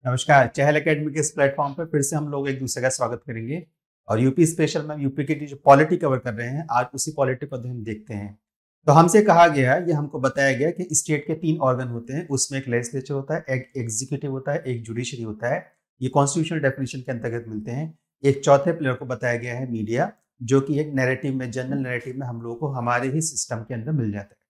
नमस्कार। चहल एकेडमी के इस प्लेटफॉर्म पर फिर से हम लोग एक दूसरे का स्वागत करेंगे और यूपी स्पेशल में यूपी की जो पॉलिटी कवर कर रहे हैं, आज उसी पॉलिटी पर हम देखते हैं। तो हमसे कहा गया है, ये हमको बताया गया कि स्टेट के 3 ऑर्गन होते हैं, उसमें एक लेजिस्लेचर होता है, एक एग्जीक्यूटिव होता है, एक जुडिशरी होता है। ये कॉन्स्टिट्यूशनल डेफिनेशन के अंतर्गत मिलते हैं। एक चौथे प्लेयर को बताया गया है मीडिया, जो कि एक नैरेटिव में, जनरल नैरेटिव में हम लोगों को हमारे ही सिस्टम के अंदर मिल जाता है।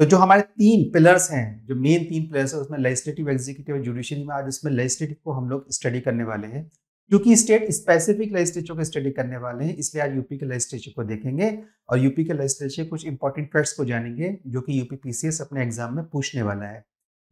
तो जो हमारे 3 पिलर्स हैं, जो मेन 3 पिलर्स है, उसमें लेजिस्लेटिव, एग्जीक्यूटिव और जुडिशरी में आज उसमें लेजिस्लेटिव को हम लोग स्टडी करने वाले हैं। क्योंकि स्टेट स्पेसिफिक लेजिस्लेचर को स्टडी करने वाले हैं, इसलिए आज यूपी के लेजिस्लेचर को देखेंगे और यूपी के लेजिस्लेचर कुछ इंपॉर्टेंट फैक्ट्स को जानेंगे जो कि यूपी पीसीएस अपने एग्जाम में पूछने वाला है।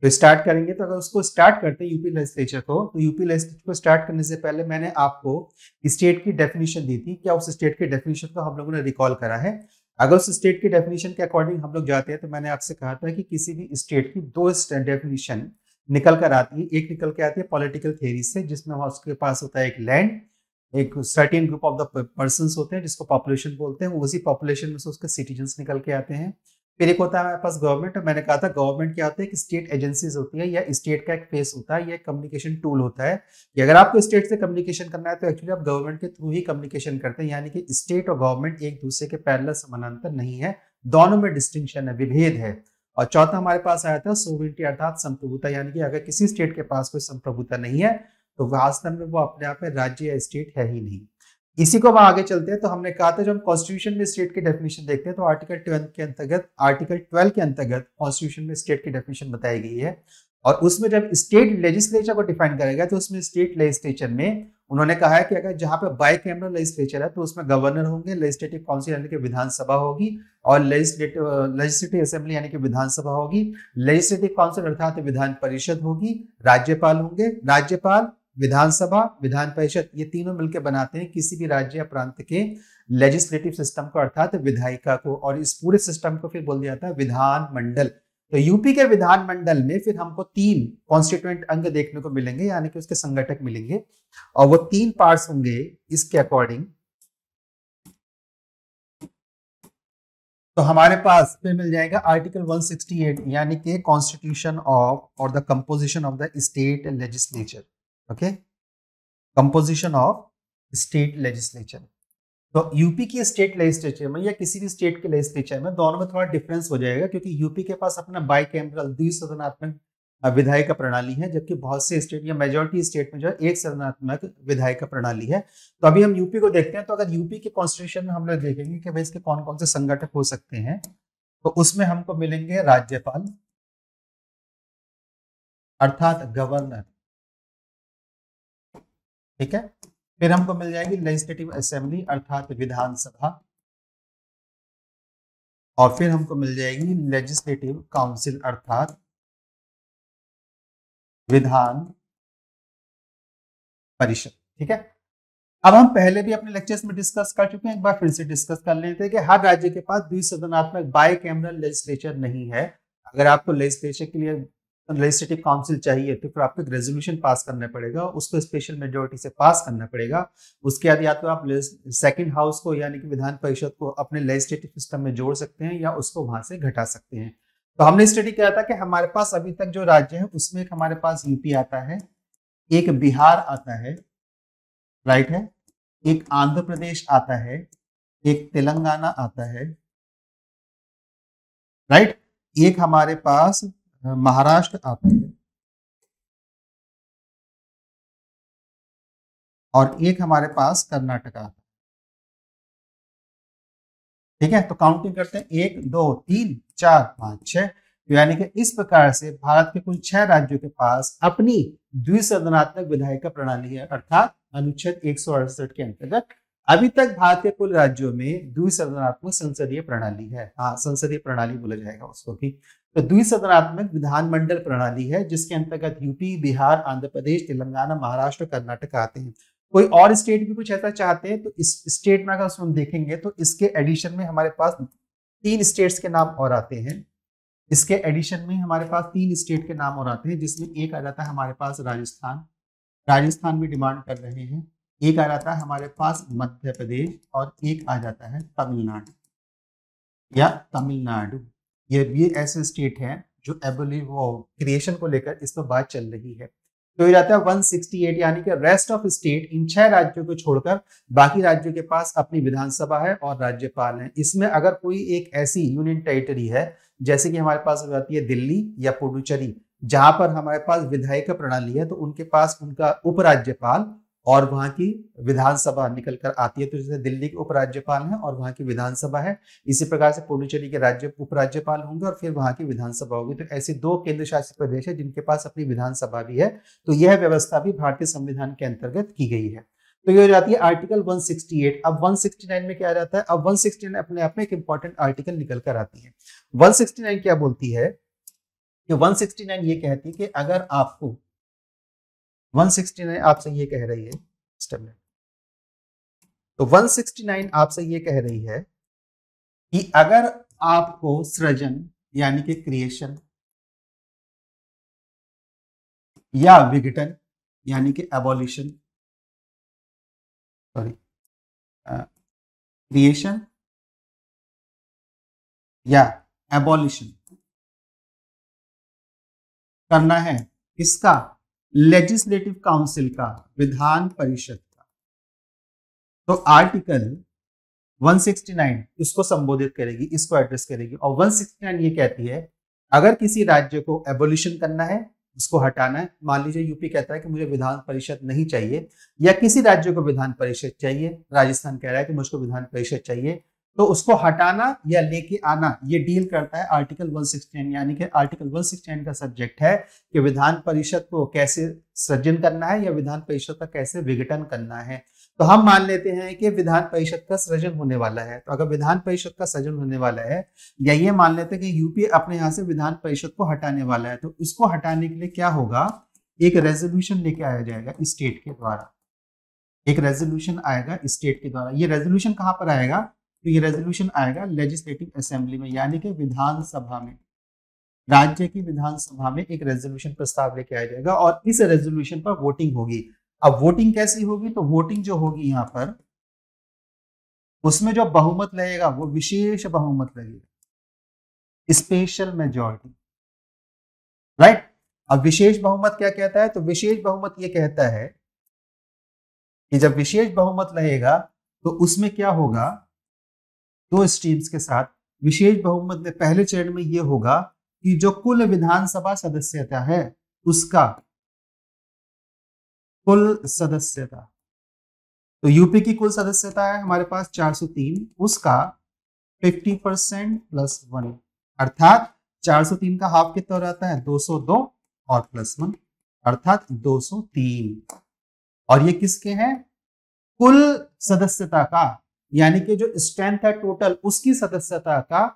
तो स्टार्ट करेंगे। तो अगर उसको स्टार्ट करते हैं यूपी लेजिस्लेचर को, तो यूपी लेजिस्लेचर को स्टार्ट करने से पहले मैंने आपको स्टेट की डेफिनेशन दी थी। क्या उस स्टेट की डेफिनेशन को हम लोगों ने रिकॉल करा है? अगर उस स्टेट की डेफिनेशन के अकॉर्डिंग हम लोग जाते हैं, तो मैंने आपसे कहा था कि किसी भी स्टेट की 2 डेफिनेशन निकल कर आती है। एक निकल के आती है पॉलिटिकल थ्योरी से, जिसमें उसके पास होता है एक लैंड, एक certain group of the persons होते हैं जिसको पॉपुलेशन बोलते हैं, उसी पॉपुलेशन में से उसके सिटीजन्स निकल के आते हैं। फिर एक होता है हमारे पास गवर्नमेंट। और मैंने कहा था गवर्नमेंट क्या होता है कि स्टेट एजेंसीज होती है या स्टेट का एक फेस होता है, या कम्युनिकेशन टूल होता है कि अगर आपको स्टेट से कम्युनिकेशन करना है तो एक्चुअली आप गवर्नमेंट के थ्रू ही कम्युनिकेशन करते हैं। यानी कि स्टेट और गवर्नमेंट एक दूसरे के पैरेलल समानांतर नहीं है, दोनों में डिस्टिंक्शन है, विभेद है। और चौथा हमारे पास आया था सोवरेनिटी अर्थात संप्रभुता, यानी कि अगर किसी स्टेट के पास कोई संप्रभुता नहीं है तो वास्तव में वो अपने आप में राज्य या स्टेट है ही नहीं। इसी को हम आगे चलते हैं। तो हमने कहा था जब हम कॉन्स्टिट्यूशन में स्टेट की डेफिनेशन देखते हैं तो आर्टिकल 12 के अंतर्गत कॉन्स्टिट्यूशन में स्टेट की डेफिनेशन बताई गई है। और उसमें जब स्टेट लेजिस्लेचर को डिफाइन करेगा तो उसमें स्टेट लेजिस्लेचर में उन्होंने कहा है कि अगर जहां पे बाई कैमरल लेजिस्लेचर है तो उसमें गवर्नर होंगे, लेजिस्लेटिव काउंसिल यानी कि विधानसभा होगी, और लेजिस्लेटिव असेंबली यानी कि विधानसभा होगी, लेजिस्लेटिव काउंसिल अर्थात विधान परिषद होगी, राज्यपाल होंगे, राज्यपाल, विधानसभा, विधान परिषद, ये तीनों मिलकर बनाते हैं किसी भी राज्य या प्रांत के लेजिस्लेटिव सिस्टम को अर्थात विधायिका को। और इस पूरे सिस्टम को फिर बोल दिया जाता है विधान मंडल। तो यूपी के विधान मंडल में फिर हमको 3 कॉन्स्टिट्यूएंट अंग देखने को मिलेंगे, यानी कि उसके संगठक मिलेंगे, और वो 3 पार्ट्स होंगे इसके अकॉर्डिंग। तो हमारे पास फिर मिल जाएगा आर्टिकल 168 यानी कि कॉन्स्टिट्यूशन ऑफ और the composition of the state legislature. Okay, composition of state legislature. तो यूपी की स्टेट लेजिस्लेचर में या किसी भी स्टेट के लेजिस्लेचर में दोनों में थोड़ा डिफरेंस हो जाएगा, क्योंकि यूपी के पास अपना बाई कैमरल द्विसदनात्मक विधायिका प्रणाली है, जबकि बहुत से स्टेट या मेजोरिटी स्टेट में जो है एक सदनात्मक विधायिका प्रणाली है। तो अभी हम यूपी को देखते हैं। तो अगर यूपी के कॉन्स्टिट्यूशन में हम लोग देखेंगे कि भाई इसके कौन कौन से संगठक हो सकते हैं, तो उसमें हमको मिलेंगे राज्यपाल अर्थात गवर्नर, ठीक है। फिर हमको मिल जाएगी लेजिस्लेटिव असेंबली अर्थात विधानसभा, और फिर हमको मिल जाएगी लेजिस्लेटिव काउंसिल अर्थात विधान परिषद, ठीक है। अब हम पहले भी अपने लेक्चर्स में डिस्कस कर चुके हैं, एक बार फिर से डिस्कस कर लेते हैं कि हर राज्य के पास द्विसदनात्मक बाई कैमरल लेजिस्लेचर नहीं है। अगर आपको लेजिस्लेचर के लिए लेजिस्लेटिव काउंसिल चाहिए तो फिर आपको एक रेजोल्यूशन पास करना पड़ेगा, उसको स्पेशल मेजोरिटी से पास करना पड़ेगा। उसके बाद या तो आप सेकंड हाउस को यानी कि विधान परिषद को अपने लेजिस्लेटिव सिस्टम में जोड़ सकते हैं या उसको वहां से घटा सकते हैं। तो हमने स्टडी किया था कि हमारे पास अभी तक जो राज्य है उसमें एक हमारे पास यूपी आता है, एक बिहार आता है, राइट है, एक आंध्र प्रदेश आता है, एक तेलंगाना आता है, राइट, एक हमारे पास महाराष्ट्र आता है, और एक हमारे पास कर्नाटक आता है, ठीक है। तो काउंटिंग करते हैं 1 2 3 4 5 6। यानी कि इस प्रकार से भारत के कुल 6 राज्यों के पास अपनी द्विसदनात्मक विधायिका प्रणाली है, अर्थात अनुच्छेद 168 के अंतर्गत अभी तक भारत के कुल राज्यों में द्विसदनात्मक संसदीय प्रणाली है। हाँ, संसदीय प्रणाली बोला जाएगा उसको भी। तो द्विसदनात्मक विधानमंडल प्रणाली है जिसके अंतर्गत यूपी, बिहार, आंध्र प्रदेश, तेलंगाना, महाराष्ट्र, कर्नाटक आते हैं। कोई और स्टेट भी कुछ ऐसा चाहते हैं तो इस स्टेट में अगर हम देखेंगे तो इसके एडिशन में हमारे पास 3 स्टेट्स के नाम और आते हैं। इसके एडिशन में हमारे पास 3 स्टेट के नाम और आते हैं, जिसमें एक आ जाता है हमारे पास राजस्थान, राजस्थान भी डिमांड कर रहे हैं। एक आ जाता है हमारे पास मध्य प्रदेश, और एक आ जाता है तमिलनाडु या तमिलनाडु। ये भी ऐसे स्टेट हैं जो एबली वो क्रिएशन को लेकर इस पर बात चल रही है। तो ये रहता है 168, यानी कि रेस्ट ऑफ स्टेट, इन 6 राज्यों को छोड़कर बाकी राज्यों के पास अपनी विधानसभा है और राज्यपाल है। इसमें अगर कोई एक ऐसी यूनियन टेरिटरी है जैसे कि हमारे पास हो जाती है दिल्ली या पुडुचेरी, जहां पर हमारे पास विधायिका प्रणाली है, तो उनके पास उनका उपराज्यपाल और वहां की विधानसभा निकल कर आती है। तो जैसे दिल्ली के उपराज्यपाल है और वहां की विधानसभा है, इसी प्रकार से पुडुचेरी के राज्य उपराज्यपाल होंगे और फिर वहां की विधानसभा होगी। तो ऐसे 2 केंद्र शासित प्रदेश है जिनके पास अपनी विधानसभा भी है। तो यह व्यवस्था भी भारतीय संविधान के अंतर्गत की गई है। तो ये हो जाती है आर्टिकल 168। अब 169 में क्या रहता है? अब 169 अपने आप में एक इंपॉर्टेंट आर्टिकल निकल कर आती है। 169 क्या बोलती है कि 169 ये कहती है कि अगर आपको 169 आपसे ये कह रही है, तो 169 आपसे ये कह रही है कि अगर आपको सृजन यानी कि क्रिएशन या विघटन यानी कि एबॉलिशन, क्रिएशन या एबॉलिशन करना है, किसका? लेजिस्लेटिव काउंसिल का, विधान परिषद का। तो आर्टिकल 169 इसको संबोधित करेगी, इसको एड्रेस करेगी। और 169 ये कहती है अगर किसी राज्य को एबोलिशन करना है, उसको हटाना है, मान लीजिए यूपी कहता है कि मुझे विधान परिषद नहीं चाहिए, या किसी राज्य को विधान परिषद चाहिए, राजस्थान कह रहा है कि मुझको विधान परिषद चाहिए, तो उसको हटाना या लेके आना ये डील करता है आर्टिकल 169। यानी कि आर्टिकल 169 का सब्जेक्ट है कि विधान परिषद को कैसे सृजन करना है या विधान परिषद का कैसे विघटन करना है। तो हम मान लेते हैं कि विधान परिषद का सृजन होने वाला है। तो अगर विधान परिषद का सृजन होने वाला है, या ये मान लेते हैं कि यूपी अपने यहाँ से विधान परिषद को हटाने वाला है, तो इसको हटाने के लिए क्या होगा? एक रेजोल्यूशन लेके आया जाएगा स्टेट के द्वारा, एक रेजोल्यूशन आएगा स्टेट के द्वारा। ये रेजोल्यूशन कहाँ पर आएगा? तो ये रेजोल्यूशन आएगा लेजिस्लेटिव असेंबली में, यानी कि विधानसभा में, राज्य की विधानसभा में एक रेजोल्यूशन प्रस्ताव लेके आया जाएगा और इस रेजोल्यूशन पर वोटिंग होगी। अब वोटिंग कैसी होगी? तो वोटिंग जो होगी यहाँ पर, उसमें जो बहुमत लगेगा वो विशेष बहुमत लगेगा, स्पेशल मेजॉरिटी, राइट। अब विशेष बहुमत क्या कहता है? तो विशेष बहुमत ये कहता है कि जब विशेष बहुमत लगेगा तो उसमें क्या होगा? 2 स्ट्रीम्स के साथ विशेष बहुमत में पहले चरण में ये होगा कि जो कुल विधानसभा सदस्यता है उसका कुल सदस्यता, तो यूपी की कुल सदस्यता है हमारे पास 403, उसका 50% प्लस 1, अर्थात 403 का हाफ कितना रहता है? 202 और प्लस 1 अर्थात 203। और ये किसके हैं? कुल सदस्यता का, यानी कि जो स्ट्रेंथ है टोटल उसकी सदस्यता का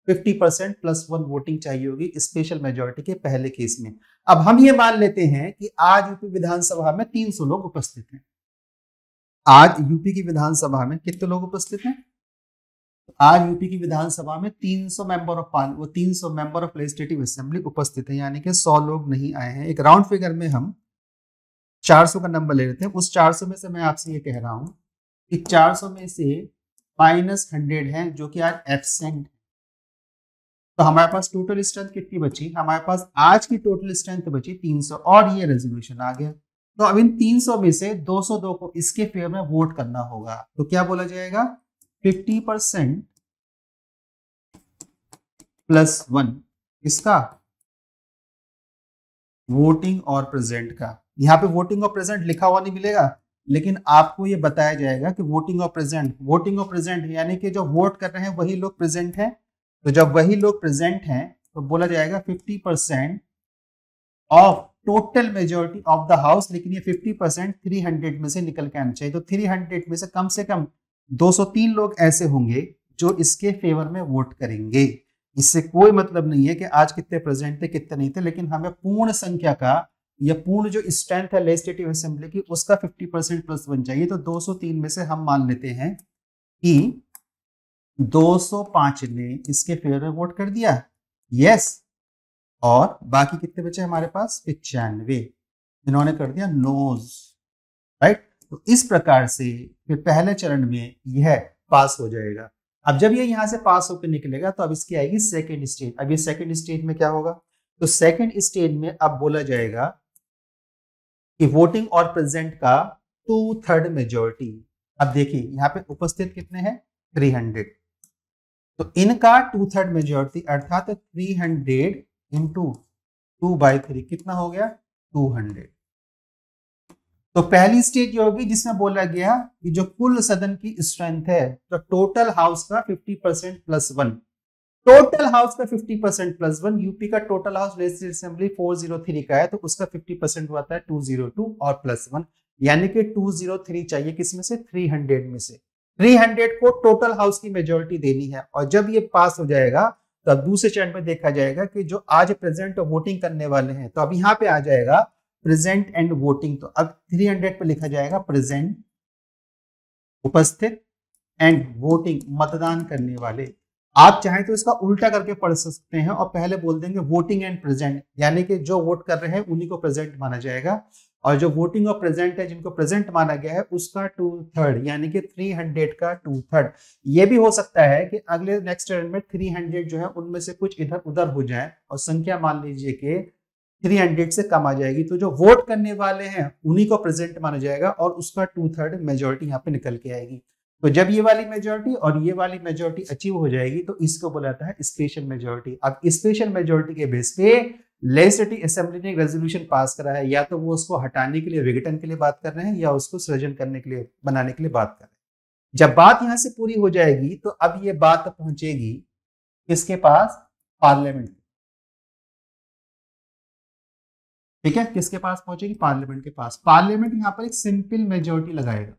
50% प्लस 1 वोटिंग चाहिए होगी स्पेशल मेजॉरिटी के पहले केस में। अब हम ये मान लेते हैं कि आज यूपी विधानसभा में 300 लोग उपस्थित हैं। आज यूपी की विधानसभा में कितने लोग उपस्थित हैं? आज यूपी की विधानसभा में 300 member of 300 member of legislative assembly उपस्थित है, यानी कि 100 लोग नहीं आए हैं। एक राउंड फिगर में हम 400 का नंबर ले लेते हैं। उस 400 में से मैं आपसे ये कह रहा हूं कि 400 में से -100 है जो कि आज एब्सेंट। तो हमारे पास टोटल स्ट्रेंथ कितनी बची? हमारे पास आज की टोटल स्ट्रेंथ बची 300 और ये रेजोल्यूशन आ गया। तो अब इन 300 में से 202 को इसके फेवर में वोट करना होगा। तो क्या बोला जाएगा? 50% प्लस 1 इसका वोटिंग और प्रेजेंट का। यहाँ पे वोटिंग और प्रेजेंट लिखा हुआ नहीं मिलेगा, लेकिन आपको ये बताया जाएगा कि वोटिंग और प्रेजेंट यानी कि जो वोट कर रहे हैं वही लोग प्रेजेंट हैं। तो जब वही लोग प्रेजेंट हैं तो बोला जाएगा 50% of total majority of the house, लेकिन ये 50% 300 में से निकल के आना चाहिए। तो 300 में से कम 203 लोग ऐसे होंगे जो इसके फेवर में वोट करेंगे। इससे कोई मतलब नहीं है कि आज कितने प्रेजेंट थे कितने नहीं थे, लेकिन हमें पूर्ण संख्या का या पूर्ण जो स्ट्रेंथ है लेजिस्लेटिव असेंबली की उसका 50% प्लस 1 चाहिए। तो 203 में से हम मान लेते हैं कि 205 ने इसके फेवर में वोट कर दिया, यस, और बाकी कितने बचे हमारे पास? 95 इन्होंने कर दिया नोज, राइट। तो इस प्रकार से फिर पहले चरण में यह पास हो जाएगा। अब जब ये यहां से पास होकर निकलेगा तो अब इसकी आएगी सेकेंड स्टेज। अब ये सेकेंड स्टेज में क्या होगा? तो सेकेंड स्टेज में अब बोला जाएगा कि वोटिंग और प्रेजेंट का 2/3 मेजोरिटी। अब देखिए यहाँ पे उपस्थित कितने हैं, 300, तो इनका 2/3 मेजोरिटी अर्थात 300 इंटू 2/3 कितना हो गया, 200। तो पहली स्टेज ये होगी जिसमें बोला गया कि जो कुल सदन की स्ट्रेंथ है, तो टोटल हाउस का 50% प्लस 1, टोटल हाउस का 50% प्लस 1, यूपी का टोटल हाउस लेजिस्लेटिव असेंबली 403 का है, तो उसका 50% हुआ था 202 और प्लस 1, यानी कि 203 चाहिए किसमें से, 300 में से। 300 को टोटल हाउस की मेजोरिटी देनी है, और जब ये पास हो जाएगा तो अब दूसरे चरण में देखा जाएगा कि जो आज प्रेजेंट वोटिंग करने वाले हैं, तो अब यहाँ पे आ जाएगा प्रेजेंट एंड वोटिंग, तो अब 300 पे लिखा जाएगा प्रेजेंट उपस्थित एंड वोटिंग मतदान करने वाले। आप चाहें तो इसका उल्टा करके पढ़ सकते हैं और पहले बोल देंगे वोटिंग एंड प्रेजेंट, यानी कि जो वोट कर रहे हैं उन्हीं को प्रेजेंट माना जाएगा, और जो वोटिंग और प्रेजेंट है जिनको प्रेजेंट माना गया है उसका 2/3, यानी कि 300 का 2/3। ये भी हो सकता है कि अगले नेक्स्ट टर्न में 300 जो है उनमें से कुछ इधर उधर हो जाए और संख्या मान लीजिए कि 300 से कम आ जाएगी, तो जो वोट करने वाले हैं उन्हीं को प्रेजेंट माना जाएगा और उसका 2/3 मेजोरिटी यहाँ पे निकल के आएगी। तो जब ये वाली मेजोरिटी और ये वाली मेजोरिटी अचीव हो जाएगी तो इसको बोला जाता है स्पेशल मेजोरिटी। अब स्पेशल मेजोरिटी के बेस पे लेजिस्लेटिव असेंबली ने एक रेजोल्यूशन पास करा है, या तो वो उसको हटाने के लिए विघटन के लिए बात कर रहे हैं या उसको सृजन करने के लिए बनाने के लिए बात कर रहे हैं। जब बात यहां से पूरी हो जाएगी तो अब ये बात पहुंचेगी किसके पास, पार्लियामेंट। ठीक है, किसके पास पहुंचेगी, पार्लियामेंट के पास। पार्लियामेंट यहां पर एक सिंपल मेजोरिटी लगाएगा,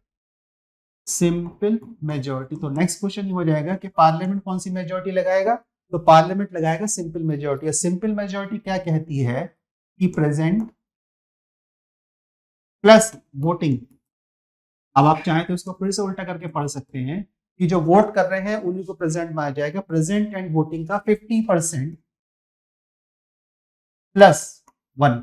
सिंपल मेजोरिटी। तो नेक्स्ट क्वेश्चन हो जाएगा कि पार्लियामेंट कौन सी मेजोरिटी लगाएगा, तो पार्लियामेंट लगाएगा सिंपल मेजोरिटी। और सिंपल मेजोरिटी क्या कहती है कि प्रेजेंट प्लस वोटिंग। अब आप चाहें तो इसको फिर से उल्टा करके पढ़ सकते हैं कि जो वोट कर रहे हैं उन्हीं को प्रेजेंट माना जाएगा, प्रेजेंट एंड वोटिंग का 50% प्लस 1।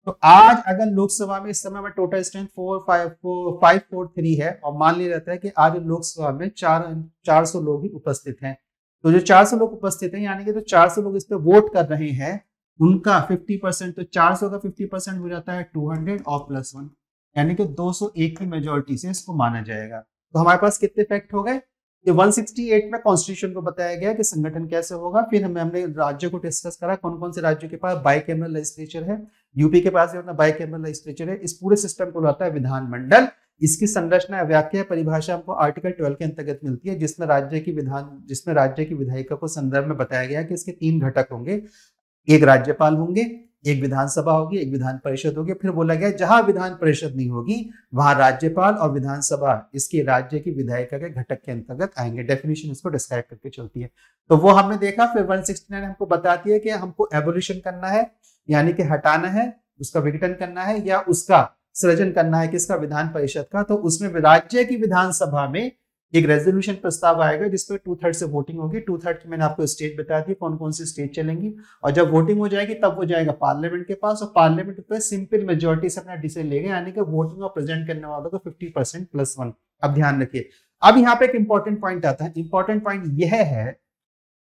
तो आज अगर लोकसभा में इस समय में टोटल स्ट्रेंथ 543 है, और मान लिया जाता है कि आज लोकसभा में 400 लोग ही उपस्थित हैं, तो जो 400 लोग उपस्थित हैं यानी कि जो 400 लोग इस पे वोट कर रहे हैं उनका 50%, तो 400 का 50% हो जाता है 200 और प्लस 1, यानी कि 201 की मेजोरिटी से इसको माना जाएगा। तो हमारे पास कितने फैक्ट हो गए, कि 168 में कॉन्स्टिट्यूशन को बताया गया कि संगठन कैसे होगा। फिर हमने राज्यों को डिस्कस करा, कौन कौन से राज्यों के पास बाइकैमरल लेजिस्लेचर है, यूपी के पास अपना बाइकैमरल लेजिस्लेचर है। इस पूरे सिस्टम को लाता है विधानमंडल। इसकी संरचना व्याख्या परिभाषा हमको आर्टिकल 12 के अंतर्गत मिलती है, जिसमें राज्य की विधायिका को संदर्भ में बताया गया कि इसके 3 घटक होंगे, एक राज्यपाल होंगे, एक विधानसभा होगी, एक विधान परिषद होगी। फिर बोला गया जहां विधान परिषद नहीं होगी वहां राज्यपाल और विधानसभा इसके राज्य की विधायिका के घटक के अंतर्गत आएंगे। डेफिनेशन इसको डिस्क्राइब करके चलती है, तो वो हमने देखा। फिर 169 हमको बताती है कि हमको एबोलिशन करना है, यानी कि हटाना है, उसका विघटन करना है या उसका सृजन करना है, किसका, विधान परिषद का। तो उसमें राज्य की विधानसभा में एक रेजोल्यूशन प्रस्ताव आएगा जिसपे 2/3 से वोटिंग होगी। 2/3 की मैंने आपको स्टेज बता दी कौन कौन सी स्टेज चलेंगी, और जब वोटिंग हो जाएगी तब वो जाएगा पार्लियामेंट के पास, और पार्लियामेंट पे सिंपल मेजोरिटी से अपना डिसीजन लेगा, यानी कि वोटिंग और प्रेजेंट करने वालों को 50% प्लस 1। अब ध्यान रखिए, अब यहाँ पे एक इंपॉर्टेंट पॉइंट आता है। इंपॉर्टेंट पॉइंट यह है,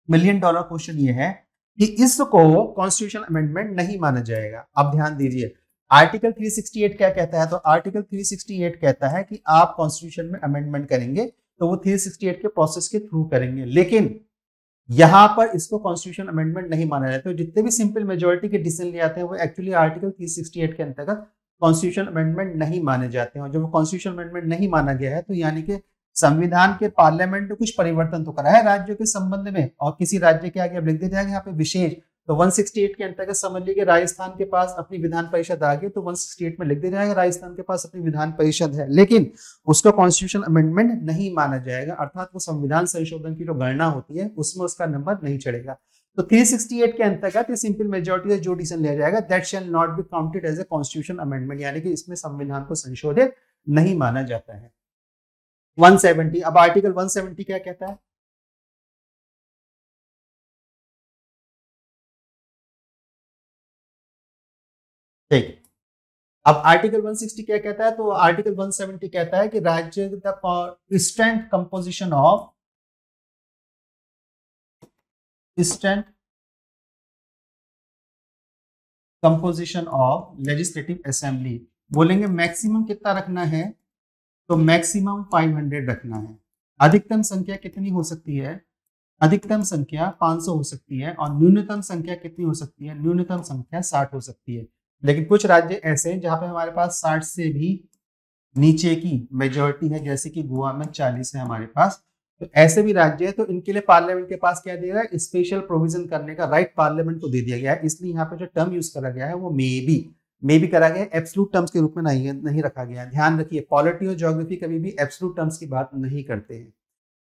$1 मिलियन क्वेश्चन ये है कि इसको कॉन्स्टिट्यूशन अमेंडमेंट नहीं माना जाएगा। अब ध्यान दीजिए, आर्टिकल 368 क्या कहता है, तो आर्टिकल 368 कहता है कि आप कॉन्स्टिट्यूशन में अमेंडमेंट करेंगे तो वो 368 के प्रोसेस के थ्रू करेंगे, लेकिन यहां पर इसको कॉन्स्टिट्यूशन अमेंडमेंट नहीं माना जाता। तो जितने भी सिंपल मेजोरिटी के डिसीजन ले आते हैं वो एक्चुअली आर्टिकल 368 के अंतर्गत कॉन्स्टिट्यूशन अमेंडमेंट नहीं माने जाते हैं। और जब कॉन्स्टिट्यूशन अमेंडमेंट नहीं माना गया है तो यानी कि संविधान के पार्लियामेंट ने कुछ परिवर्तन तो करा है राज्यों के संबंध में, और किसी राज्य के आगे अब लिख दिया जाएगा यहाँ पे विशेष। तो 168 के अंतर्गत समझ लीजिए राजस्थान के पास अपनी विधान परिषद आ गई, तो 168 में लिख दिया जाएगा राजस्थान के पास अपनी विधान परिषद है, लेकिन उसका कॉन्स्टिट्यूशन अमेंडमेंट नहीं माना जाएगा, अर्थात वो संविधान संशोधन की जो गणना होती है उसमें उसका नंबर नहीं चढ़ेगा। तो 368 के अंतर्गत ये सिंपल मेजोरिटी से जो डिसीजन लिया जाएगा that shall not be counted as a constitution amendment, यानी कि इसमें संविधान को संशोधित नहीं माना जाता है। 170, अब आर्टिकल 170 क्या कहता है, ठीक। अब आर्टिकल 160 क्या कहता है, तो आर्टिकल 170 कहता है कि राज्य the strength composition of legislative assembly बोलेंगे मैक्सिमम कितना रखना है, तो मैक्सिमम 500 रखना है। अधिकतम संख्या कितनी हो सकती है, अधिकतम संख्या 500 हो सकती है, और न्यूनतम संख्या कितनी हो सकती है, न्यूनतम संख्या 60 हो सकती है। लेकिन कुछ राज्य ऐसे हैं जहां पे हमारे पास 60 से भी नीचे की मेजोरिटी है, जैसे कि गोवा में 40 है हमारे पास। तो ऐसे भी राज्य है, तो इनके लिए पार्लियामेंट के पास क्या दिया गया, स्पेशल प्रोविजन करने का राइट पार्लियामेंट को दे दिया गया है। इसलिए यहाँ पे जो टर्म यूज करा गया है वो मे बी करा गया है, एब्सोल्यूट टर्म्स के रूप में नहीं रखा गया है। ध्यान रखिए, पॉलिटी और ज्योग्राफी कभी भी एब्सोल्यूट टर्म्स की बात नहीं करते हैं।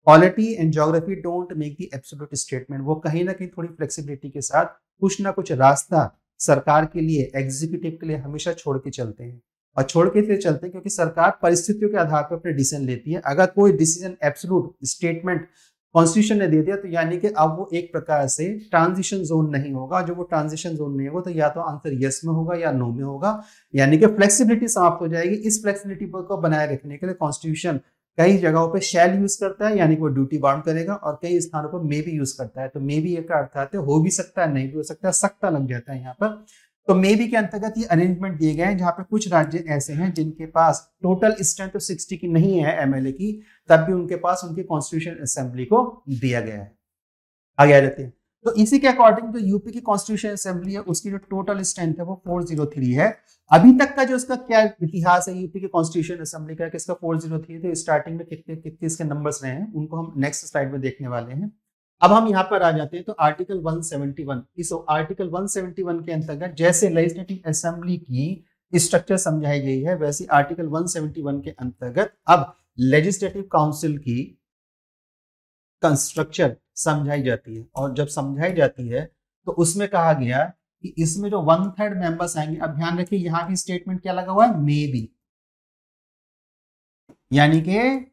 Polity and geography don't make the absolute statement. वो कहीं ना कहीं थोड़ी फ्लेक्सिबिलिटी के साथ कुछ ना कुछ रास्ता सरकार के लिए, एग्जीक्यूटिव के लिए हमेशा छोड़ के चलते हैं। और छोड़ के इसलिए चलते हैं क्योंकि सरकार परिस्थितियों के आधार पर अपने डिसीजन लेती है। अगर कोई डिसीजन एब्सोल्यूट स्टेटमेंट कॉन्स्टिट्यूशन ने दे दिया, तो यानी कि अब वो एक प्रकार से ट्रांजिशन जोन नहीं होगा। जो वो ट्रांजिशन जोन नहीं होगा, तो या तो आंसर यस में होगा या नो में होगा, यानी कि फ्लेक्सिबिलिटी समाप्त हो जाएगी। इस फ्लेक्सिबिलिटी को बनाए रखने के लिए कॉन्स्टिट्यूशन कई जगहों पे शैल यूज करता है, यानी कि वो ड्यूटी बाउंड करेगा, और कई स्थानों पर मे भी यूज करता है। तो मे भी एक अर्थ आते हो भी सकता है, नहीं भी हो सकता है, सख्ता लग जाता है यहाँ पर। तो मे बी के अंतर्गत ये अरेंजमेंट दिए गए हैं, जहां पे कुछ राज्य ऐसे हैं जिनके पास टोटल स्ट्रेंथ तो 60 की नहीं है एमएलए की, तब भी उनके पास उनके कॉन्स्टिट्यूशन असेंबली को दिया गया है। आगे आ जाते हैं। तो इसी के अकॉर्डिंग जो यूपी की कॉन्स्टिट्यूशन असेंबली है, उसकी जो टोटल स्ट्रेंथ है वो 403 है। अभी तक का जो उसका क्या इतिहास है यूपी के कॉन्स्टिट्यूशन असेंबली का, किसका 403 थे, स्टार्टिंग में कितने कितने इसके नंबर्स रहे हैं, उनको हम नेक्स्ट स्लाइड में देखने वाले हैं। अब हम यहाँ पर आ जाते हैं, तो आर्टिकल 171, इस आर्टिकल 171 के अंतर्गत जैसे लेजिस्लेटिव असेंबली की स्ट्रक्चर समझाई गई है, वैसे आर्टिकल 171 के अंतर्गत अब लेजिस्लेटिव काउंसिल की कंस्ट्रक्चर समझाई जाती है। और जब समझाई जाती है तो उसमें कहा गया कि इसमें जो 1/3 मेंबर्स आएंगे। अब ध्यान रखिए, यहाँ भी स्टेटमेंट क्या लगा हुआ है, मे बी, यानी कि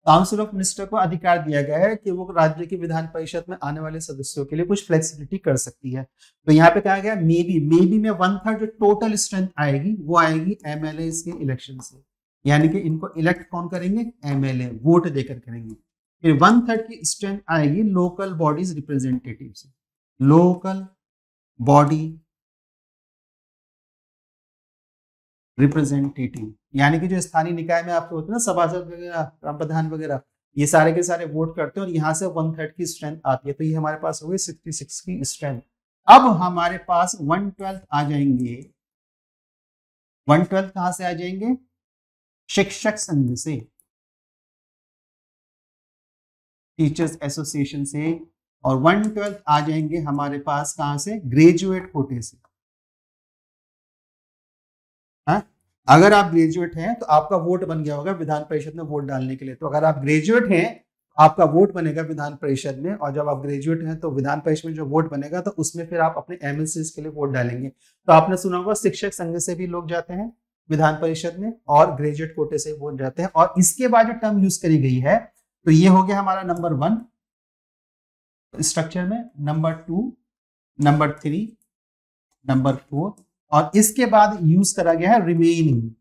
काउंसिल ऑफ मिनिस्टर को अधिकार दिया गया है कि वो राज्य की विधान परिषद में आने वाले सदस्यों के लिए कुछ फ्लेक्सिबिलिटी कर सकती है। तो यहाँ पे कहा गया मे बी में 1/3 जो टोटल स्ट्रेंथ आएगी वो आएगी एमएलए के इलेक्शन से, यानी कि इनको इलेक्ट कौन करेंगे, एमएलए वोट देकर करेंगे। फिर 1/3 की स्ट्रेंथ आएगी लोकल बॉडीज रिप्रेजेंटेटिव से, लोकल बॉडी रिप्रेजेंटेटिव, यानी कि जो स्थानीय निकाय में आपके होते हैं ना, सभासद वगैरह, ग्राम प्रधान वगैरह, ये सारे के सारे वोट करते हैं और यहाँ से 1/3 की स्ट्रेंथ आती है। तो ये हमारे पास हो गई 66 की स्ट्रेंथ। अब हमारे पास 1/12 आ जाएंगे। 1/12 कहां से आ जाएंगे, शिक्षक संघ से, टीचर्स एसोसिएशन से, और 1/12 आ जाएंगे हमारे पास कहां से, ग्रेजुएट कोटे से। हाँ, अगर आप ग्रेजुएट हैं तो आपका वोट बन गया होगा विधान परिषद में वोट डालने के लिए। तो अगर आप ग्रेजुएट हैं, आपका वोट बनेगा विधान परिषद में, और जब आप ग्रेजुएट हैं तो विधान परिषद में जो वोट बनेगा तो उसमें फिर आप अपने एमएलसी के लिए वोट डालेंगे। तो आपने सुना होगा शिक्षक संघ से भी लोग जाते हैं विधान परिषद में, और ग्रेजुएट कोटे से वोट जाते हैं। और इसके बाद जो टर्म यूज करी गई है, तो ये हो गया हमारा नंबर 1 स्ट्रक्चर में, नंबर 2, नंबर 3, नंबर 4, और इसके बाद यूज करा गया है रिमेनिंग।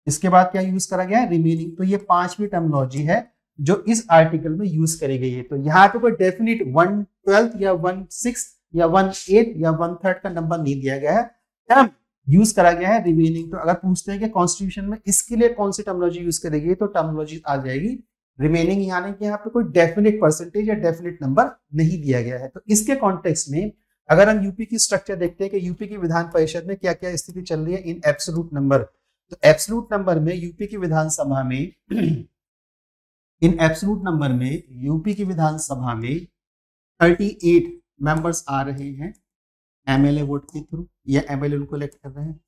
इसके बाद क्या यूज करा गया है, रिमेनिंग। तो ये 5वीं टर्मिनोलॉजी है जो इस आर्टिकल में यूज करी गई है। तो यहाँ पे कोई डेफिनेट 1/12 या 1/6 या 1/8 या 1/3 का नंबर नहीं दिया गया है, टर्म यूज करा गया है रिमेनिंग। तो अगर पूछते हैं कि कॉन्स्टिट्यूशन में इसके लिए कौन सी टर्मिनोलॉजी यूज करेगी, तो टर्मिनोलॉजी आ जाएगी रिमेनिंग, यानी कि यहाँ पे कोई डेफिनेट परसेंटेज या डेफिनेट नंबर नहीं दिया गया है। तो इसके कॉन्टेक्स्ट में अगर हम यूपी की स्ट्रक्चर देखते हैं कि यूपी की विधान परिषद में क्या क्या स्थिति चल रही है इन एब्सोल्यूट नंबर, तो एब्सोल्यूट नंबर में यूपी की विधानसभा में इन एब्सोल्यूट नंबर में यूपी की विधानसभा में 38 मेंबर्स आ रहे हैं एमएलए वोट के थ्रू, या एमएलए उनको इलेक्ट कर रहे हैं।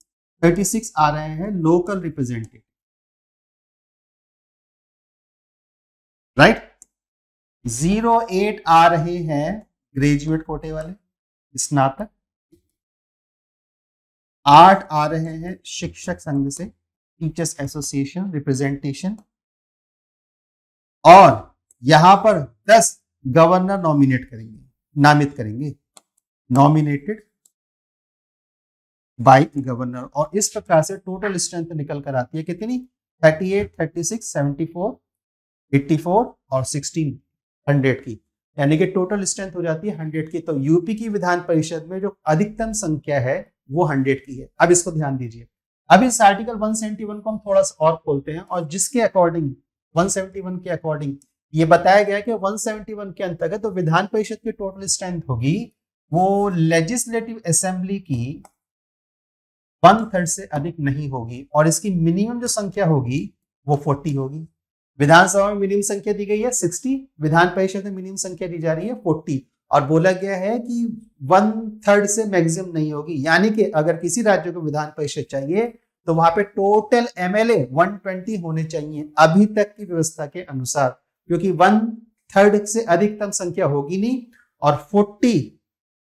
36 आ रहे हैं लोकल रिप्रेजेंटेटिव, राइट। 08 आ रहे हैं ग्रेजुएट कोटे वाले, स्नातक। 8 आ रहे हैं शिक्षक संघ से, टीचर्स एसोसिएशन रिप्रेजेंटेशन, और यहां पर 10 गवर्नर नॉमिनेट करेंगे, नामित करेंगे, नॉमिनेटेड बाय गवर्नर। और इस प्रकार से टोटल स्ट्रेंथ निकल कर आती है कितनी, 38, 36, 74, 84 और 16 100 की, यानी कि टोटल स्ट्रेंथ हो जाती है 100 की। तो यूपी की विधान परिषद में जो अधिकतम संख्या है वो 100 की है। अब इसको ध्यान दीजिए, अब इस आर्टिकल 171 को हम थोड़ा सा और खोलते हैं और जिसके अकॉर्डिंग 171 के अकॉर्डिंग ये बताया गया कि 171 के अंतर्गत तो विधान परिषद की टोटल स्ट्रेंथ होगी वो लेजिस्लेटिव असेंबली की 1/3 से अधिक नहीं होगी और इसकी मिनिमम जो संख्या होगी वो 40 होगी। विधानसभा में मिनिमम संख्या दी गई है 60, विधान परिषद में मिनिमम संख्या दी जा रही है 40 और बोला गया है कि 1/3 से मैक्सिमम नहीं होगी। यानी कि अगर किसी राज्य को विधान परिषद चाहिए तो वहां पे टोटल एमएलए 120 होने चाहिए अभी तक की व्यवस्था के अनुसार, क्योंकि 1/3 से अधिकतम संख्या होगी नहीं और 40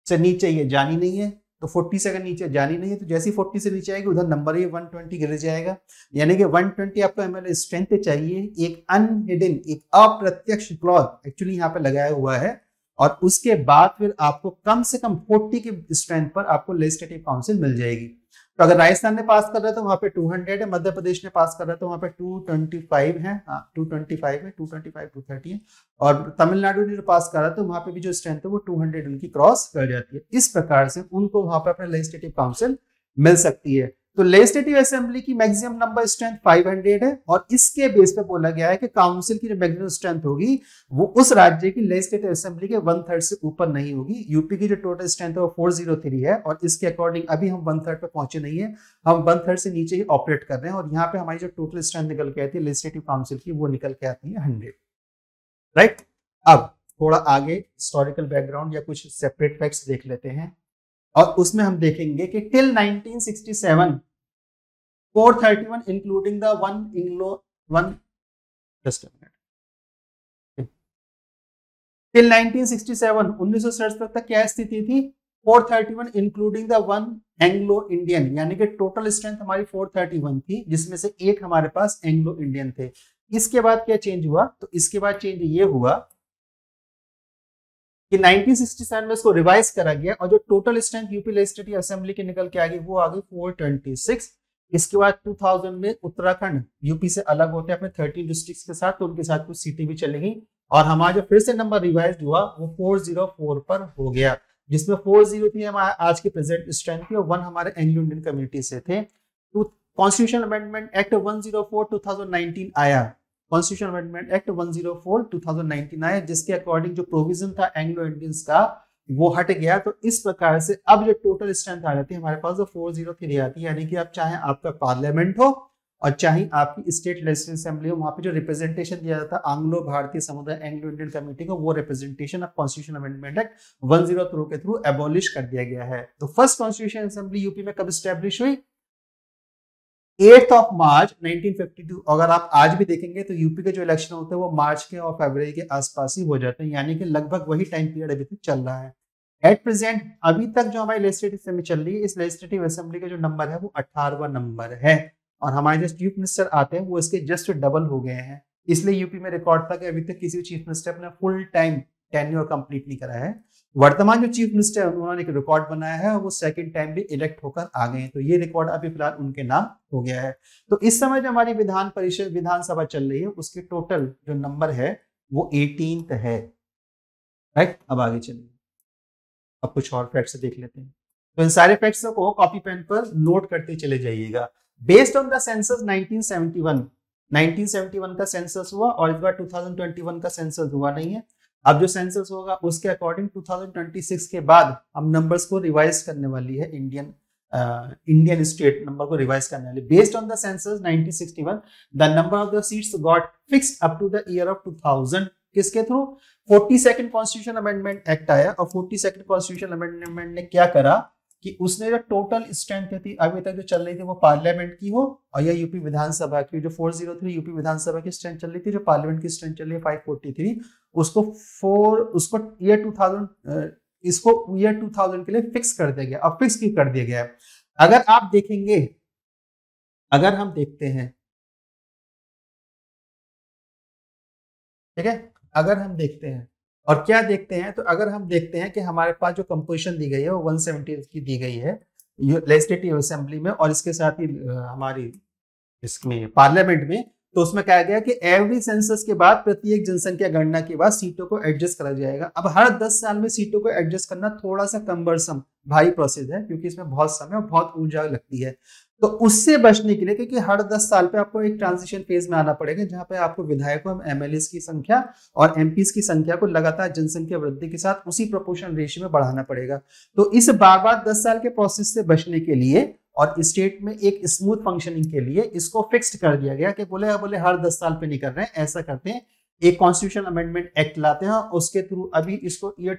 से नीचे ये जानी नहीं है। तो 40 से अगर नीचे जानी नहीं है तो जैसी 40 से नीचे आएगी उधर नंबर ही 120 गिर जाएगा। यानी कि 120 आपको एमएलए स्ट्रेंथ चाहिए। एक अनहिडन, एक अप्रत्यक्ष क्लॉज एक्चुअली यहाँ पे लगाया हुआ है और उसके बाद फिर आपको कम से कम 40 की स्ट्रेंथ पर आपको लेजिस्लेटिव काउंसिल मिल जाएगी। तो अगर राजस्थान ने पास कर रहा है तो वहां पे 200 है, मध्य प्रदेश ने पास कर रहा है तो वहां पे 225 है, 225 है, 225 230 है और तमिलनाडु ने जो पास कर रहा है तो वहां पे भी जो स्ट्रेंथ है वो 200 उनकी क्रॉस कर जाती है। इस प्रकार से उनको वहां पे अपना लेजिस्लेटिव काउंसिल मिल सकती है। तो लेजिस्लेटिव असेंबली की मैक्सिमम नंबर स्ट्रेंथ 500 है और इसके बेस पे बोला गया है कि काउंसिल की जो मैक्सिमम स्ट्रेंथ होगी वो उस राज्य की लेजिस्लेटिव असेंबली के 1/3 से ऊपर नहीं होगी। यूपी की जो टोटल स्ट्रेंथ है वो 403 है और इसके अकॉर्डिंग अभी हम 1/3 पे पहुंचे नहीं है, हम 1/3 से नीचे ही ऑपरेट कर रहे हैं और यहाँ पे हमारी जो टोटल स्ट्रेंथ निकल के आती है लेजिस्लेटिव काउंसिल की वो निकल के आती है 100, राइट। अब थोड़ा आगे हिस्टोरिकल बैकग्राउंड या कुछ सेपरेट फैक्ट्स देख लेते हैं और उसमें हम देखेंगे कि टिल 1967 431 इंक्लूडिंग द टिल 1967 तक क्या स्थिति थी? 431 इंक्लूडिंग द 1 एंग्लो इंडियन, यानी कि टोटल स्ट्रेंथ हमारी 431 थी जिसमें से एक हमारे पास एंग्लो इंडियन थे। इसके बाद क्या चेंज हुआ? तो इसके बाद चेंज ये हुआ कि 1967 में इसको रिवाइज करा गया और जो total strength UP legislative assembly की निकल के आ गई वो आ गई 426। इसके बाद 2000 में उत्तराखंड यूपी से अलग होते हैं अपने 13 डिस्ट्रिक्ट्स के साथ, तो उनके साथ कुछ सीटें भी चलेगी और हमारा जो फिर से नंबर रिवाइज हुआ वो 404 पर हो गया, जिसमें 40 थी हमारा आज की प्रेजेंट स्ट्रेंथ की और 1 हमारे एंग्लो इंडियन कम्युनिटी से थे। तो कॉन्स्टिट्यूशन अमेंडमेंट एक्ट 104 2019 आया, कॉन्स्टिट्यूशन अमेंडमेंट एक्ट 104 2019 आया जिसके अकॉर्डिंग जो प्रोविजन था एंग्लो इंडियंस का वो हट गया। तो इस प्रकार से अब जो टोटल स्ट्रेंथ आ जाती है हमारे पास जो 403 आती है, यानी कि अब चाहे आपका पार्लियामेंट हो और चाहे आपकी स्टेट लेजिस्लेटिव असेंबली हो, वहां पे जो रिप्रेजेंटेशन दिया जाता है आंग्लो भारतीय समुदाय एंग्लो इंडियन कम्युनिटी को, वो रिप्रेजेंटेशन अब कॉन्स्टिट्यूशन अमेंडमेंट एक्ट 103 के थ्रू एबॉलिश कर दिया गया है। तो फर्स्ट कॉन्स्टिट्यूशन असेंबली यूपी में कब स्टैब्लिश हुई? 8 मार्च 1952। अगर आप आज भी देखेंगे तो यूपी के जो इलेक्शन होते हैं वो मार्च के और फरवरी के आसपास ही हो जाते हैं, यानी कि लगभग वही टाइम पीरियड अभी तक चल रहा है। एट प्रेजेंट अभी तक जो हमारी लेजिस्लेटिव असेंबली चल रही है, इस लेजिस्लेटिव असेंबली का जो नंबर है वो 18वां नंबर है और हमारे जो चीफ मिनिस्टर आते हैं वो इसके जस्ट डबल हो गए हैं। इसलिए यूपी में रिकॉर्ड था कि अभी तक किसी चीफ मिनिस्टर ने फुल टाइम टेन्योर कंप्लीट नहीं करा है। वर्तमान जो चीफ मिनिस्टर उन्होंने एक रिकॉर्ड बनाया है और वो सेकंड टाइम भी इलेक्ट होकर आ गए हैं, तो ये रिकॉर्ड अभी फिलहाल उनके नाम हो गया है। तो इस समय जो हमारी विधान परिषद विधानसभा चल रही है उसके टोटल जो नंबर है वो 18th है, राइट। अब आगे चलिए, अब कुछ और फैक्ट्स देख लेते हैं। तो इन सारे फैक्ट्स को कॉपी पेन पर नोट करते चले जाइएगा। बेस्ड ऑन द सेंसस 1971 का सेंसस हुआ और इस बार 2021 का सेंसस हुआ नहीं है। अब जो सेंसस होगा उसके अकॉर्डिंग 2026 के बाद हम नंबर्स को रिवाइज करने वाली है, इंडियन स्टेट नंबर को रिवाइज करने वाली। Based on the census 1961 the number of the seats got fixed up to the year of 2000। किसके through? 42nd constitution amendment act आया और 42nd कॉन्स्टिट्यूशन अमेंडमेंट ने क्या करा कि उसने जो टोटल स्ट्रेंथ थी अभी तक जो चल रही थी वो पार्लियामेंट की हो और या यूपी विधानसभा की, जो 403 यूपी विधानसभा की स्ट्रेंथ चल रही थी, जो पार्लियामेंट की स्ट्रेंथ चल रही है 543, उसको ईयर 2000 के लिए फिक्स कर दिया गया। अब फिक्स क्यों कर दिया गया? अगर आप देखेंगे, अगर हम देखते हैं, ठीक है, अगर हम देखते हैं और क्या देखते हैं, तो अगर हम देखते हैं कि हमारे पास जो कंपोजिशन दी गई है वो 170 की दी गई है लेजिस्लेटिव असेंबली में और इसके साथ ही हमारी इसमें पार्लियामेंट में तो उसमें कहा गया कि एवरी सेंसस के बाद प्रत्येक जनसंख्या गणना के बाद सीटों को एडजस्ट करा जाएगा। अब हर 10 साल में सीटों को एडजस्ट करना थोड़ा सा कम्बरसम भारी प्रोसेस है, क्योंकि इसमें बहुत समय और बहुत ऊर्जा लगती है। तो उससे बचने के लिए, क्योंकि हर 10 साल पे आपको एक ट्रांजिशन फेज में आना पड़ेगा, जहां पे आपको विधायकों, एमएलएस की संख्या और एमपीस की संख्या को लगातार जनसंख्या वृद्धि के साथ उसी प्रोपोर्शन रेशियो में बढ़ाना पड़ेगा। तो इस बार 10 साल के प्रोसेस से बचने के लिए और स्टेट में एक स्मूथ फंक्शनिंग के लिए इसको फिक्स्ड कर दिया गया कि बोले हर 10 साल पे नहीं कर रहे हैं, ऐसा करते हैं एक कॉन्स्टिट्यूशन अमेंडमेंट एक्ट लाते हैं, उसके थ्रू अभी इसको ईयर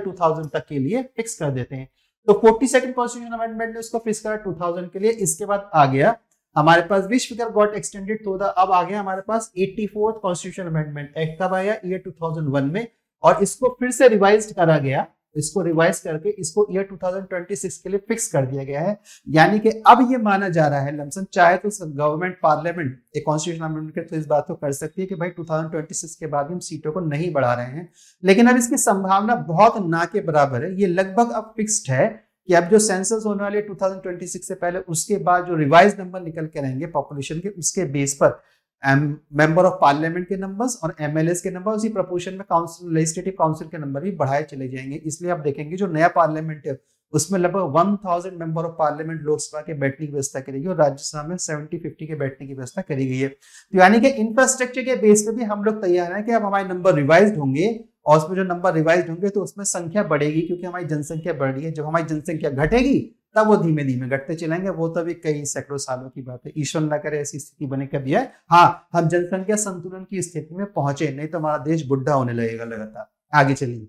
2000 तक के लिए फिक्स कर देते हैं। तो 42nd कॉन्स्टिट्यूशन अमेंडमेंट ने उसको फिक्स करा 2000 के लिए। इसके बाद आ गया हमारे पास विच फिगर गॉट एक्सटेंडेड तो अब आ गया हमारे पास 84th कॉन्स्टिट्यूशन अमेंडमेंट एक्ट। कब आया? ईयर 2001 में। और इसको फिर से रिवाइज करा गया, इसको रिवाइज करके इसको ईयर 2026 के लिए फिक्स कर दिया गया है। यानी कि अब ये माना जा रहा है लमसम, चाहे तो गवर्नमेंट पार्लियामेंट एक कॉन्स्टिट्यूशन अमेंडमेंट के तो इस बात को कर सकती है कि भाई 2026 के बाद हम सीटों को नहीं बढ़ा रहे हैं, लेकिन अब इसकी संभावना बहुत ना के बराबर है। ये लगभग अब फिक्स्ड है कि अब जो सेंसस होने वाले 2026 से पहले, उसके बाद जो रिवाइज नंबर निकल के रहेंगे पॉपुलेशन के, उसके बेस पर मेंबर ऑफ पार्लियामेंट के नंबर्स और एमएलएस के नंबर उसी प्रोपोर्शन में काउंसिल, लेजिस्लेटिव काउंसिल के नंबर भी बढ़ाए चले जाएंगे। इसलिए आप देखेंगे जो नया पार्लियामेंट है उसमें लगभग 1000 मेंबर ऑफ पार्लियामेंट लोकसभा के बैठने की व्यवस्था करी गई और राज्यसभा में 70-50 के बैठने की व्यवस्था करी गई है। तो यानी कि इंफ्रास्ट्रक्चर के बेस पे भी हम लोग तैयार हैं कि अब हमारे नंबर रिवाइज होंगे और उसमें जो नंबर रिवाइज होंगे तो उसमें संख्या बढ़ेगी, क्योंकि हमारी जनसंख्या बढ़ रही है। जब हमारी जनसंख्या घटेगी तब वो धीमे धीमे घटते चलेंगे। वो तो अभी कई सैकड़ों सालों की बात है, ईश्वर न करे ऐसी स्थिति बने कभी है। हाँ, हम जनसंख्या संतुलन की स्थिति में पहुंचे, नहीं तो हमारा देश बुढ़ा होने लगेगा लगातार। आगे चलिए,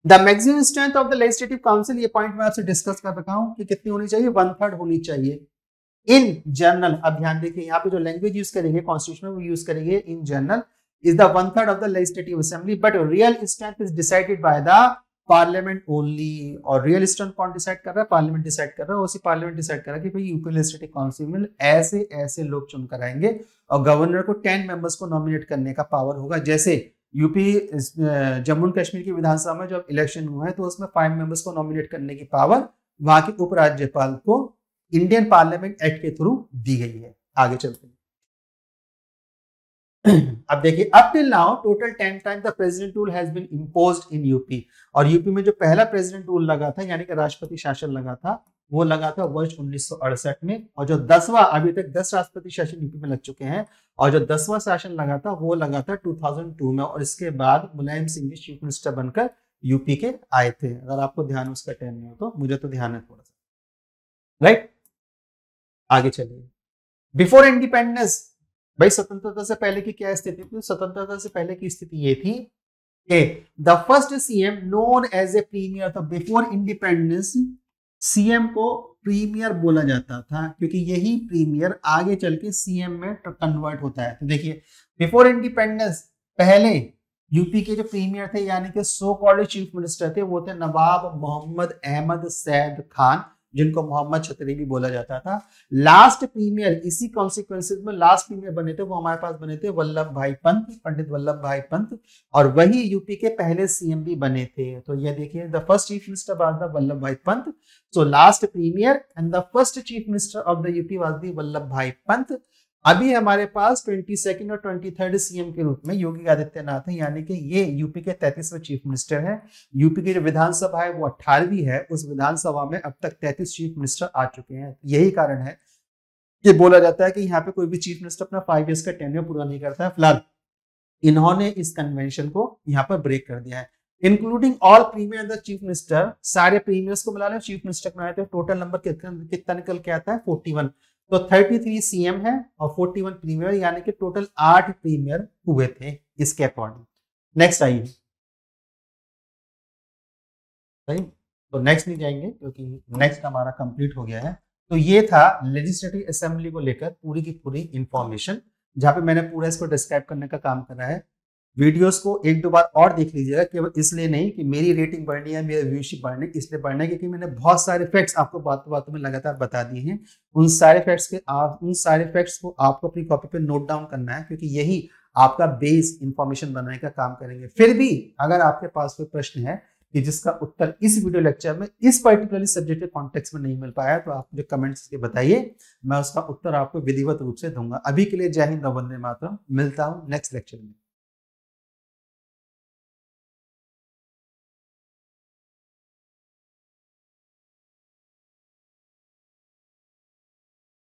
the maximum strength of the legislative council, ये पॉइंट मैं आपसे डिस्कस कर रखा हूं कि कितनी होनी चाहिए, 1/3 होनी चाहिए इन जनरल। अब ध्यान देखिए यहाँ पे जो लैंग्वेज यूज करेंगे कॉन्स्टिट्यूशन में वो यूज करेंगे in general is the 1/3 of the legislative assembly, but real strength is decided by the parliament only। और रियल स्ट्रेंथ कौन डिसाइड कर रहा है? पार्लियामेंट डिसाइड कर रहा है। उसी पार्लियामेंट डिसाइड कर रहा है कि भाई यूपी लेजिस्लेटिव काउंसिल में ऐसे ऐसे लोग चुन कर आएंगे और गवर्नर को 10 मेंबर्स को नॉमिनेट करने का पावर होगा। जैसे यूपी जम्मू एंड कश्मीर की विधानसभा में जब इलेक्शन हुआ है तो उसमें 5 मेंबर्स को नॉमिनेट करने की पावर वहां के उपराज्यपाल को इंडियन पार्लियामेंट एक्ट के थ्रू दी गई है। आगे चलते हैं। अब देखिए, up till now total 10 times the president rule has been imposed in UP. और यूपी में जो पहला प्रेसिडेंट रूल लगा था, यानी कि राष्ट्रपति शासन लगा था, वो लगा था वर्ष 1968 में। और जो 10वां, अभी तक 10 राष्ट्रपति शासन यूपी में लग चुके हैं, और जो 10वां शासन लगा था वो लगा था 2002 में। और इसके बाद मुलायम सिंह जी चीफ मिनिस्टर बनकर यूपी के आए थे। अगर आपको ध्यान उसका टाइम नहीं हो तो मुझे तो ध्यान है थोड़ा सा, राइट। आगे चलिए, बिफोर इंडिपेंडेंस, भाई स्वतंत्रता से पहले की क्या स्थिति थी? स्वतंत्रता से पहले की स्थिति ये थी कि the first CM known as a premier. तो बिफोर इंडिपेंडेंस सीएम को प्रीमियर बोला जाता था, क्योंकि यही प्रीमियर आगे चल के सीएम में कन्वर्ट होता है। तो देखिए, बिफोर इंडिपेंडेंस पहले यूपी के जो प्रीमियर थे, यानी कि सो कॉल्ड चीफ मिनिस्टर थे, वो थे नवाब मोहम्मद अहमद सैद खान, जिनको मोहम्मद छतरी भी बोला जाता था। लास्ट प्रीमियर, इसी कॉन्सिक्वेंसेज में लास्ट प्रीमियर बने थे, वो हमारे पास बने थे वल्लभ भाई पंत, पंडित वल्लभ भाई पंत। और वही यूपी के पहले सीएम भी बने थे। तो ये देखिए, the first chief minister was the Vallabh Bhai Pant. So last premier and the first chief minister of the UP was the Vallabh Bhai Pant. अभी हमारे पास 22nd और 23rd सीएम के रूप में योगी आदित्यनाथ है, यानी कि ये यूपी के 33वें चीफ मिनिस्टर हैं। यूपी की जो विधानसभा है वो 18वीं है। उस विधानसभा में अब तक 33 चीफ मिनिस्टर आ चुके हैं। यही कारण है कि बोला जाता है कि यहाँ पे कोई भी चीफ मिनिस्टर अपना 5 ईयर्स का टेन्योर पूरा नहीं करता है। फिलहाल इन्होंने इस कन्वेंशन को यहाँ पर ब्रेक कर दिया है। Including all premier the chief minister, सारे प्रीमियर्स को मिला लें, चीफ मिनिस्टर बनाए थे। टोटल नंबर कितना निकल के आता है? 41। तो 33 सीएम है और 41 प्रीमियर, यानी कि टोटल 8 प्रीमियर हुए थे इसके अकॉर्डिंग। नेक्स्ट आइए, सही। तो नेक्स्ट नहीं जाएंगे क्योंकि नेक्स्ट हमारा कंप्लीट हो गया है। तो ये था लेजिस्लेटिव असेंबली को लेकर पूरी की पूरी इंफॉर्मेशन, जहां पे मैंने पूरा इसको डिस्क्राइब करने का काम करा है। वीडियोस को 1-2 बार और देख लीजिएगा, केवल इसलिए नहीं कि मेरी रेटिंग बढ़नी है, मेरा व्यूशिप बढ़नी, इसलिए बढ़ना है क्योंकि मैंने बहुत सारे फैक्ट्स आपको बातों बातों में लगातार बता दिए हैं। उन सारे फैक्ट्स को आपको अपनी कॉपी पे नोट डाउन करना है, क्योंकि यही आपका बेस इंफॉर्मेशन बनाने का काम करेंगे। फिर भी अगर आपके पास कोई प्रश्न है कि जिसका उत्तर इस वीडियो लेक्चर में इस पर्टिकुलरली सब्जेक्ट के कॉन्टेक्स्ट में नहीं मिल पाया, तो आप मुझे कमेंट्स के बताइए, मैं उसका उत्तर आपको विधिवत रूप से दूंगा। अभी के लिए जय हिंद, वंदे मातरम। मिलता हूं नेक्स्ट लेक्चर में।